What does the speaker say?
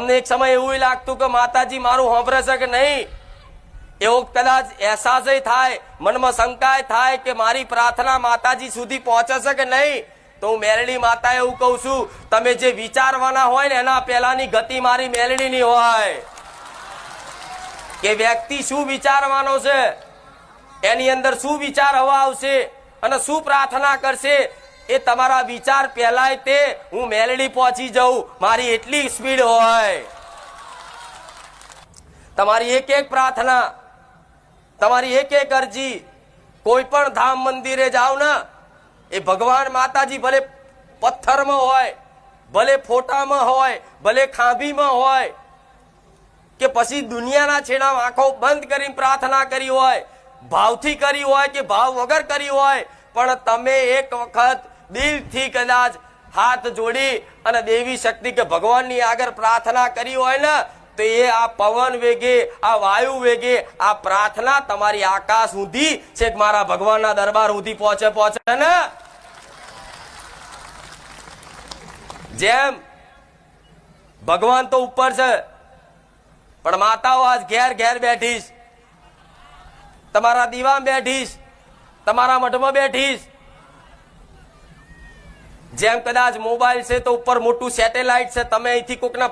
તમને એક સમય એવું લાગતું કે માતાજી મારું સાંભળે છે કે નહીં, એવો કદાચ અહેસાસ થાય, મનમાં શંકા થાય કે મારી પ્રાર્થના માતાજી સુધી પહોંચે છે કે નહીં, તો હું મેલડી માતા એવું કહું છું, તમે જે વિચારવાના હોય ને એના પહેલાની ગતિ મારી મેલડીની હોય કે વ્યક્તિ શું વિચારવાનો છે, એની અંદર શું વિચાર હવા આવશે અને શું પ્રાર્થના કરશે, એ તમારા વિચાર પહેલાય તે હું મેલડી પહોંચી જાઉં, મારી એટલી સ્પીડ હોય. તમારી એક એક પ્રાર્થના, તમારી એક એક અરજી, કોઈ પણ ધામ મંદિરે જાઓ ને, એ ભગવાન માતાજી ભલે પથ્થરમાં હોય, ભલે ફોટામાં હોય, ભલે ખાંભીમાં હોય, કે પછી દુનિયાના છેડા આંખો બંધ કરીને પ્રાર્થના કરી હોય, ભાવથી કરી હોય કે ભાવ વગર કરી હોય, પણ તમે એક વખત દિલથી કદાચ હાથ જોડી અને દેવી શક્તિ કે ભગવાનની આગળ પ્રાર્થના કરી હોય ને, તો એ આ પવન વેગે, આ વાયુ વેગે, આ પ્રાર્થના તમારી આકાશ સુધી છેક મારા ભગવાનના દરબાર સુધી પહોંચે ને. જેમ ભગવાન તો ઉપર છે, પણ માતાઓ આજ ઘેર ઘેર બેઠીશ, તમારા દીવામાં બેઠીશ, તમારા મઠમાં બેઠીશ. જેમ કદાચ મોબાઈલ છે તો ઉપર મોટું સેટેલાઇટ છે, તમે અહીંથી કોકના